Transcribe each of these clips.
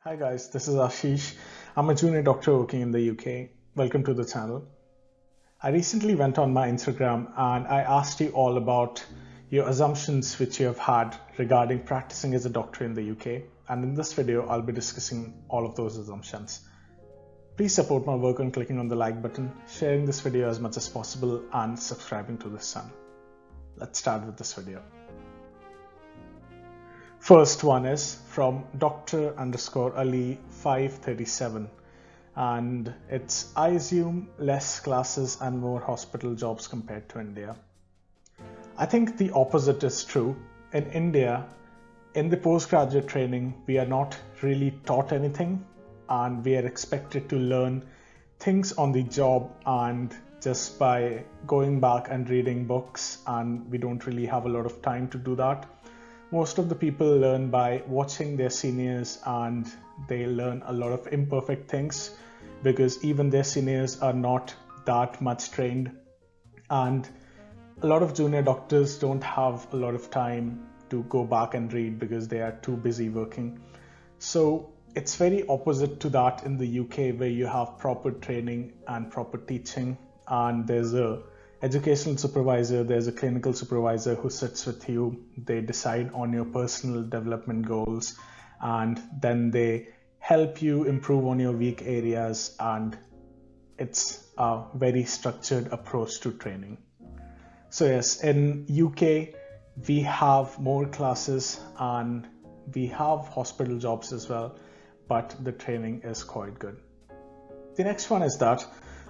Hi guys, this is Ashish. I'm a junior doctor working in the UK. Welcome to the channel. I recently went on my Instagram and I asked you all about your assumptions which you have had regarding practicing as a doctor in the UK. And in this video, I'll be discussing all of those assumptions. Please support my work on clicking on the like button, sharing this video as much as possible, and subscribing to this channel. Let's start with this video. First one is from Dr_Ali537, and it's I assume less classes and more hospital jobs compared to India. I think the opposite is true. In India, in the postgraduate training, we are not really taught anything and we are expected to learn things on the job and just by going back and reading books, and we don't really have a lot of time to do that. Most of the people learn by watching their seniors and they learn a lot of imperfect things because even their seniors are not that much trained, and a lot of junior doctors don't have a lot of time to go back and read because they are too busy working. So it's very opposite to that in the UK, where you have proper training and proper teaching, and there's a educational supervisor, there's a clinical supervisor who sits with you. They decide on your personal development goals and then they help you improve on your weak areas, and it's a very structured approach to training. So yes, in UK we have more classes and we have hospital jobs as well, but the training is quite good. The next one is that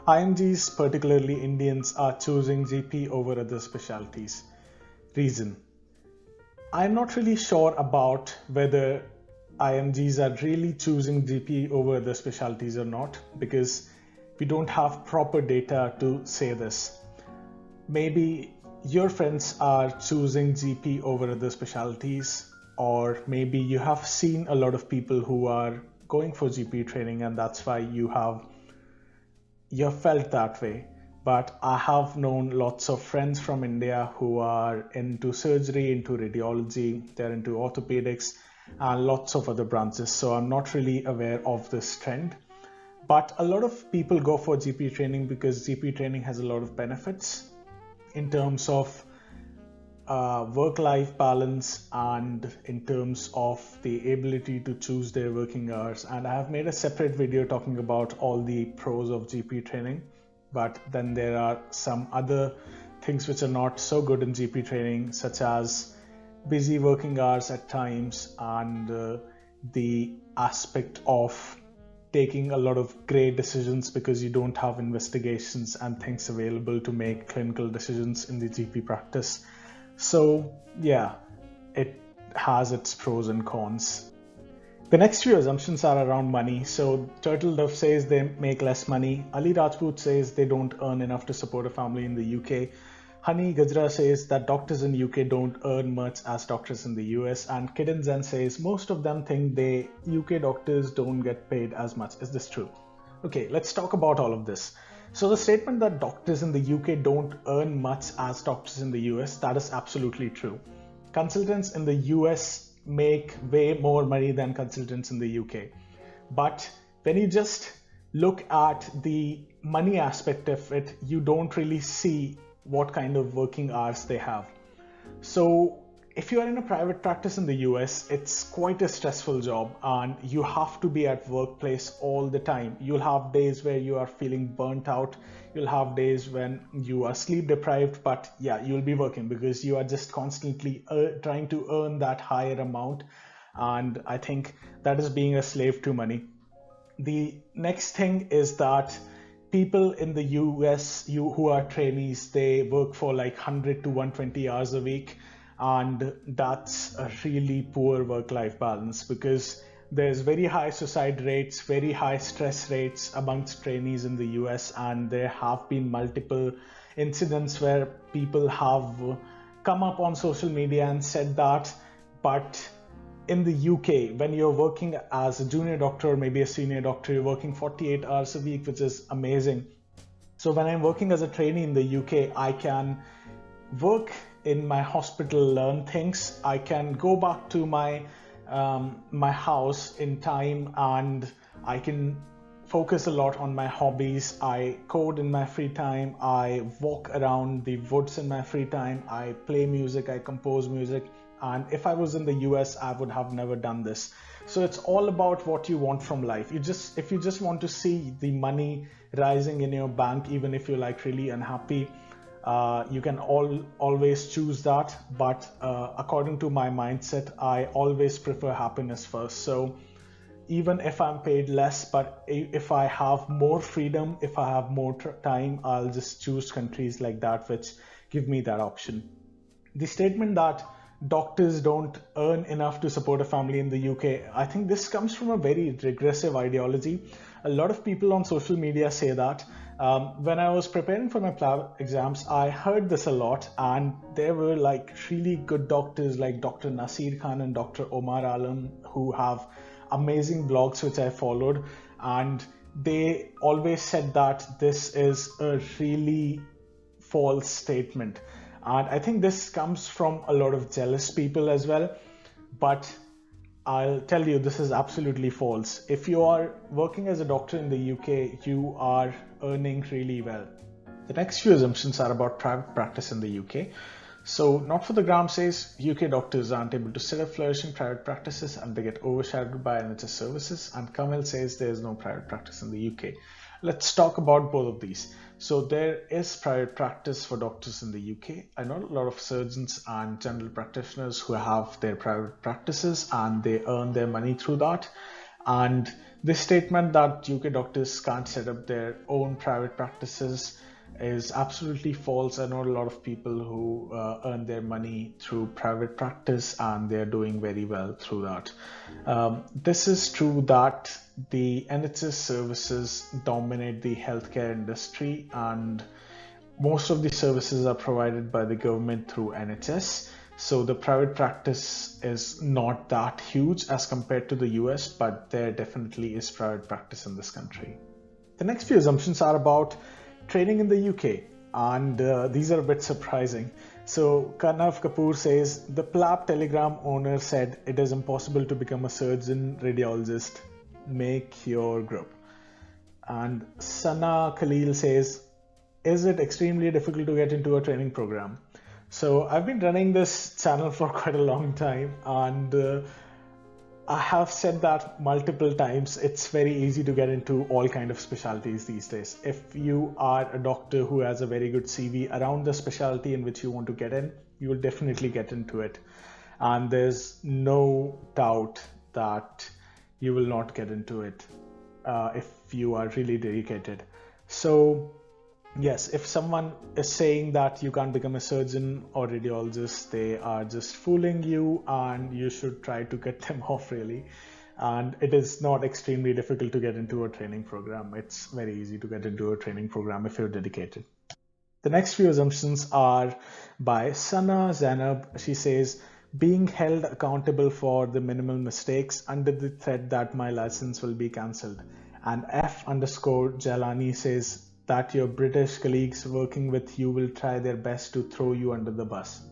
IMGs, particularly Indians, are choosing GP over other specialties. Reason: I'm not really sure about whether IMGs are really choosing GP over other specialties or not, because we don't have proper data to say this. Maybe your friends are choosing GP over other specialties, or maybe you have seen a lot of people who are going for GP training and that's why you have felt that way. But I have known lots of friends from India who are into surgery, into radiology, they're into orthopedics and lots of other branches. So I'm not really aware of this trend. But a lot of people go for GP training because GP training has a lot of benefits in terms of work-life balance and in terms of the ability to choose their working hours. And I have made a separate video talking about all the pros of GP training, but then there are some other things which are not so good in GP training, such as busy working hours at times and the aspect of taking a lot of grey decisions because you don't have investigations and things available to make clinical decisions in the GP practice. So yeah, it has its pros and cons. The next few assumptions are around money. So Turtle Dove says they make less money. Ali Rajput says they don't earn enough to support a family in the UK. Honey Gajra says that doctors in UK don't earn much as doctors in the US. And Kidden Zen says most of them think UK doctors don't get paid as much. Is this true? Okay, let's talk about all of this. So the statement that doctors in the UK don't earn much as doctors in the US, that is absolutely true. Consultants in the US make way more money than consultants in the UK. But when you just look at the money aspect of it, you don't really see what kind of working hours they have. So if you are in a private practice in the US, it's quite a stressful job and you have to be at workplace all the time. You'll have days where you are feeling burnt out. You'll have days when you are sleep deprived, but yeah, you'll be working because you are just constantly trying to earn that higher amount. And I think that is being a slave to money. The next thing is that people in the US who are trainees, they work for like 100 to 120 hours a week. And that's a really poor work-life balance because there's very high suicide rates, very high stress rates amongst trainees in the US, and there have been multiple incidents where people have come up on social media and said that. But in the UK, when you're working as a junior doctor or maybe a senior doctor, you're working 48 hours a week, which is amazing. So when I'm working as a trainee in the UK, I can work in my hospital, learn things. I can go back to my my house in time, and I can focus a lot on my hobbies. I code in my free time, I walk around the woods in my free time, I play music, I compose music. And if I was in the US, I would have never done this. So it's all about what you want from life. If you just want to see the money rising in your bank, even if you're like really unhappy, you can always choose that. But according to my mindset, I always prefer happiness first. So even if I'm paid less, but if I have more freedom, if I have more time, I'll just choose countries like that which give me that option. The statement that doctors don't earn enough to support a family in the UK, I think this comes from a very regressive ideology. A lot of people on social media say that. When I was preparing for my PLAB exams, I heard this a lot, and there were like really good doctors like Dr. Nasir Khan and Dr. Omar Alam who have amazing blogs which I followed, and they always said that this is a really false statement. And I think this comes from a lot of jealous people as well, but I'll tell you, this is absolutely false. If you are working as a doctor in the UK, you are earning really well. The next few assumptions are about private practice in the UK. So Not for the Gram says UK doctors aren't able to set up flourishing private practices and they get overshadowed by NHS services, and Kamal says there is no private practice in the UK. Let's talk about both of these. So there is private practice for doctors in the UK. I know a lot of surgeons and general practitioners who have their private practices and they earn their money through that. And this statement that UK doctors can't set up their own private practices is absolutely false. I know a lot of people who earn their money through private practice and they're doing very well through that. This is true that the NHS services dominate the healthcare industry, and most of the services are provided by the government through NHS. So the private practice is not that huge as compared to the US, but there definitely is private practice in this country. The next few assumptions are about training in the UK, and these are a bit surprising. So Karnav Kapoor says, the PLAB Telegram owner said it is impossible to become a surgeon radiologist. Make your group. And Sana Khalil says, is it extremely difficult to get into a training program? So I've been running this channel for quite a long time, and I have said that multiple times. It's very easy to get into all kind of specialties these days. If you are a doctor who has a very good CV around the specialty in which you want to get in, you will definitely get into it. And there's no doubt that you will not get into it if you are really dedicated. So yes, if someone is saying that you can't become a surgeon or radiologist, they are just fooling you, and you should try to get them off really. And it is not extremely difficult to get into a training program. It's very easy to get into a training program if you're dedicated. The next few assumptions are by Sana Zainab. She says, being held accountable for the minimal mistakes under the threat that my license will be cancelled. And F_Jalani says that your British colleagues working with you will try their best to throw you under the bus.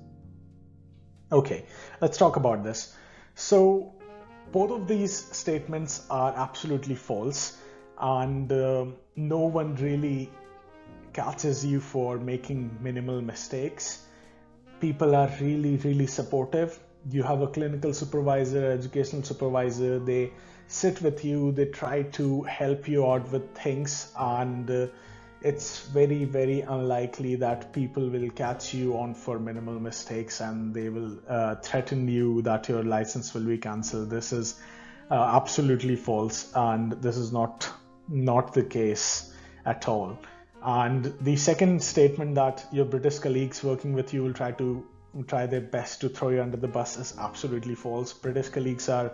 Okay, let's talk about this. So both of these statements are absolutely false, and no one really catches you for making minimal mistakes. People are really supportive. You have a clinical supervisor, educational supervisor, they sit with you, they try to help you out with things, and it's very unlikely that people will catch you on for minimal mistakes and they will threaten you that your license will be cancelled. This is absolutely false, and this is not the case at all. And the second statement that your British colleagues working with you will try their best to throw you under the bus is absolutely false. British colleagues are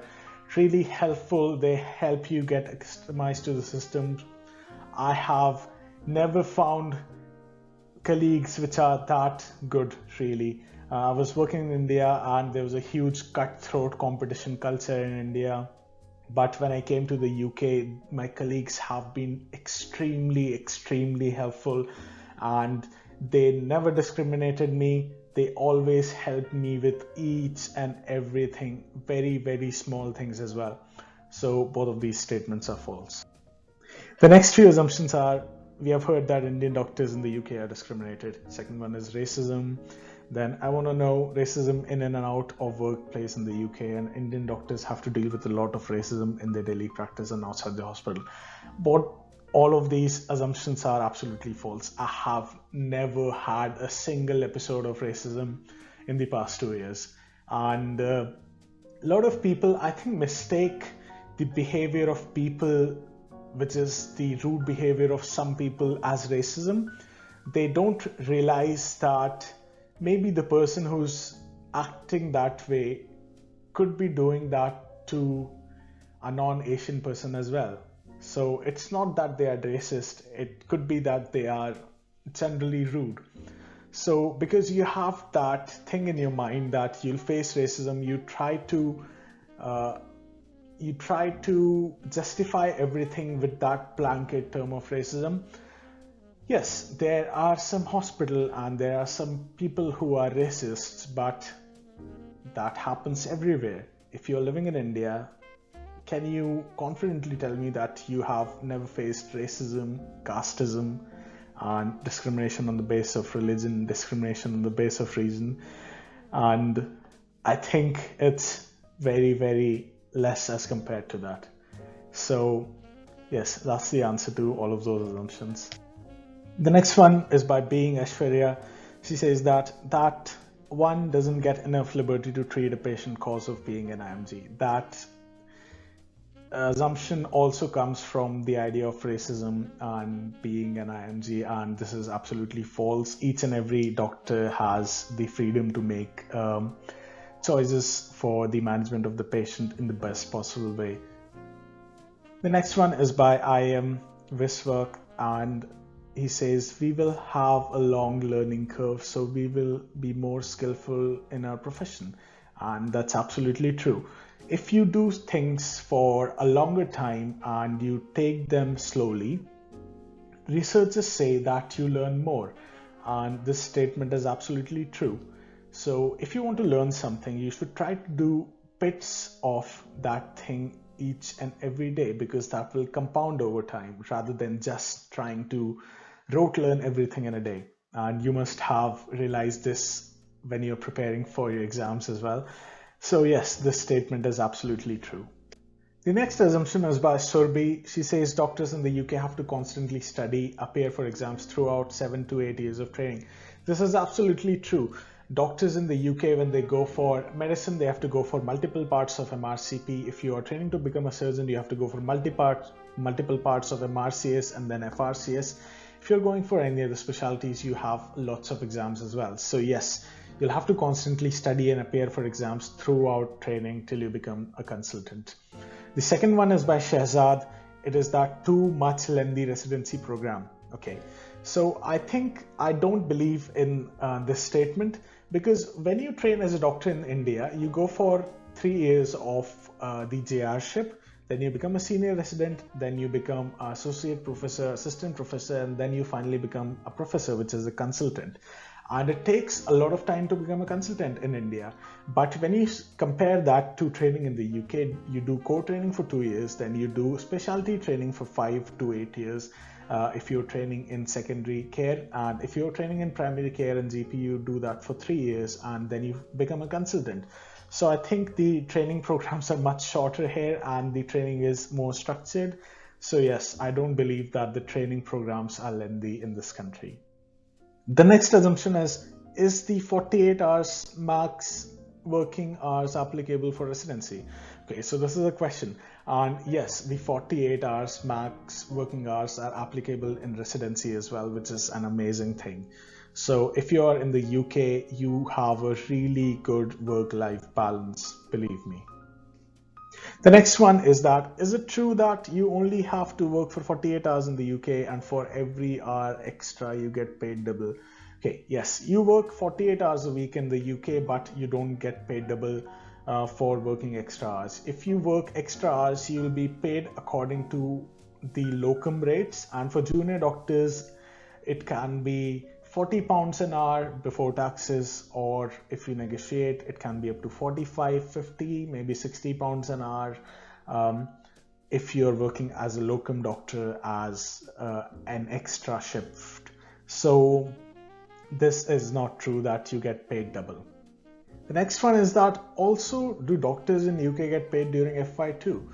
really helpful. They help you get accustomed to the system. I have never found colleagues which are that good really. I was working in India and there was a huge cutthroat competition culture in India. But when I came to the UK, my colleagues have been extremely helpful, and they never discriminated me. they always help me with each and everything, very, very small things as well. So both of these statements are false. The next few assumptions are, we have heard that Indian doctors in the UK are discriminated. Second one is racism. Then I want to know racism in and out of workplace in the UK, and Indian doctors have to deal with a lot of racism in their daily practice and outside the hospital. But all of these assumptions are absolutely false. I have never had a single episode of racism in the past 2 years. And a lot of people, I think, mistake the behavior of people, which is the rude behavior of some people, as racism. They don't realize that maybe the person who's acting that way could be doing that to a non-Asian person as well. So it's not that they are racist, it could be that they are generally rude. So because you have that thing in your mind that you'll face racism, you try to justify everything with that blanket term of racism. Yes, there are some hospitals and there are some people who are racists, but that happens everywhere. If you're living in India, can you confidently tell me that you have never faced racism, casteism, and discrimination on the basis of religion, discrimination on the basis of reason? And I think it's very, very less as compared to that. So yes, that's the answer to all of those assumptions. The next one is by Being Aishwarya. She says that one doesn't get enough liberty to treat a patient cause of being an IMG. That assumption also comes from the idea of racism and being an IMG, and this is absolutely false. Each and every doctor has the freedom to make choices for the management of the patient in the best possible way. The next one is by I am Viswak, and he says we will have a long learning curve, so we will be more skillful in our profession. And that's absolutely true. If you do things for a longer time and you take them slowly, researchers say that you learn more. And this statement is absolutely true. So if you want to learn something, you should try to do bits of that thing each and every day, because that will compound over time rather than just trying to rote learn everything in a day. And you must have realized this when you're preparing for your exams as well. So yes, this statement is absolutely true. The next assumption is by Surbi. She says doctors in the UK have to constantly study, appear for exams throughout 7 to 8 years of training. This is absolutely true. Doctors in the UK, when they go for medicine, they have to go for multiple parts of MRCP. If you are training to become a surgeon, you have to go for multiple parts of MRCS and then FRCS. If you're going for any other specialties, you have lots of exams as well. So yes, you'll have to constantly study and appear for exams throughout training till you become a consultant. The second one is by Shehzad. It is that too much lengthy residency program. Okay, so I don't believe in this statement, because when you train as a doctor in India, you go for 3 years of the JR-ship, then you become a senior resident, then you become associate professor, assistant professor, and then you finally become a professor, which is a consultant. And it takes a lot of time to become a consultant in India. But when you compare that to training in the UK, you do core training for 2 years, then you do specialty training for 5 to 8 years. If you're training in secondary care, and if you're training in primary care and GP, you do that for 3 years, and then you become a consultant. So I think the training programs are much shorter here and the training is more structured. So yes, I don't believe that the training programs are lengthy in this country. The next assumption is the 48 hours max working hours applicable for residency? Okay, so this is a question. And yes, the 48 hours max working hours are applicable in residency as well, which is an amazing thing. So if you are in the UK, you have a really good work-life balance, believe me. The next one is it true that you only have to work for 48 hours in the UK and for every hour extra you get paid double? Okay, yes, you work 48 hours a week in the UK, but you don't get paid double for working extra hours. If you work extra hours, you will be paid according to the locum rates, and for junior doctors, it can be £40 an hour before taxes, or if you negotiate, it can be up to 45, 50, maybe £60 an hour. If you're working as a locum doctor as an extra shift. So this is not true that you get paid double. The next one is that also, do doctors in UK get paid during FY2?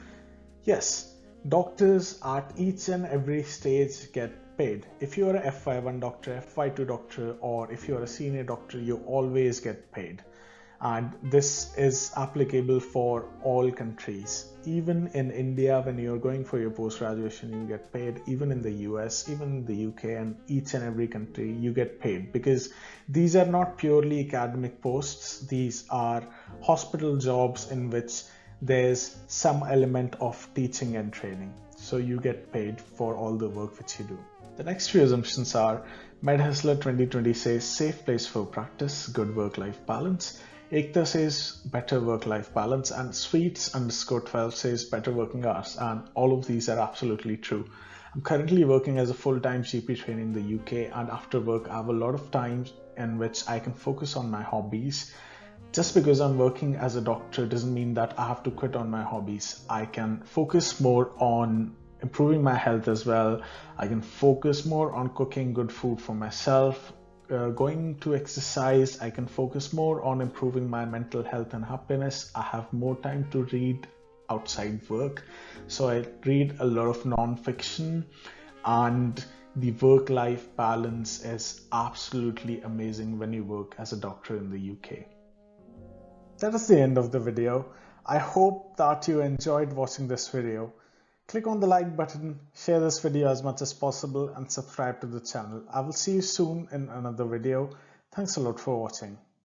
Yes, doctors at each and every stage get paid. If you're a FY1 doctor, FY2 doctor, or if you're a senior doctor, you always get paid. And this is applicable for all countries. Even in India, when you're going for your post-graduation, you get paid. Even in the US, even in the UK, and each and every country, you get paid, because these are not purely academic posts. These are hospital jobs in which there's some element of teaching and training. So you get paid for all the work which you do. The next few assumptions are: MedHustler 2020 says safe place for practice, good work-life balance. Ekta says better work-life balance, and Sweets_12 says better working hours, and all of these are absolutely true. I'm currently working as a full-time GP trainer in the UK, and after work I have a lot of time in which I can focus on my hobbies. Just because I'm working as a doctor doesn't mean that I have to quit on my hobbies. I can focus more on improving my health as well. I can focus more on cooking good food for myself. Going to exercise, I can focus more on improving my mental health and happiness. I have more time to read outside work, so I read a lot of non-fiction, and the work-life balance is absolutely amazing when you work as a doctor in the UK. That is the end of the video. I hope that you enjoyed watching this video. Click on the like button, share this video as much as possible, and subscribe to the channel. I will see you soon in another video. Thanks a lot for watching.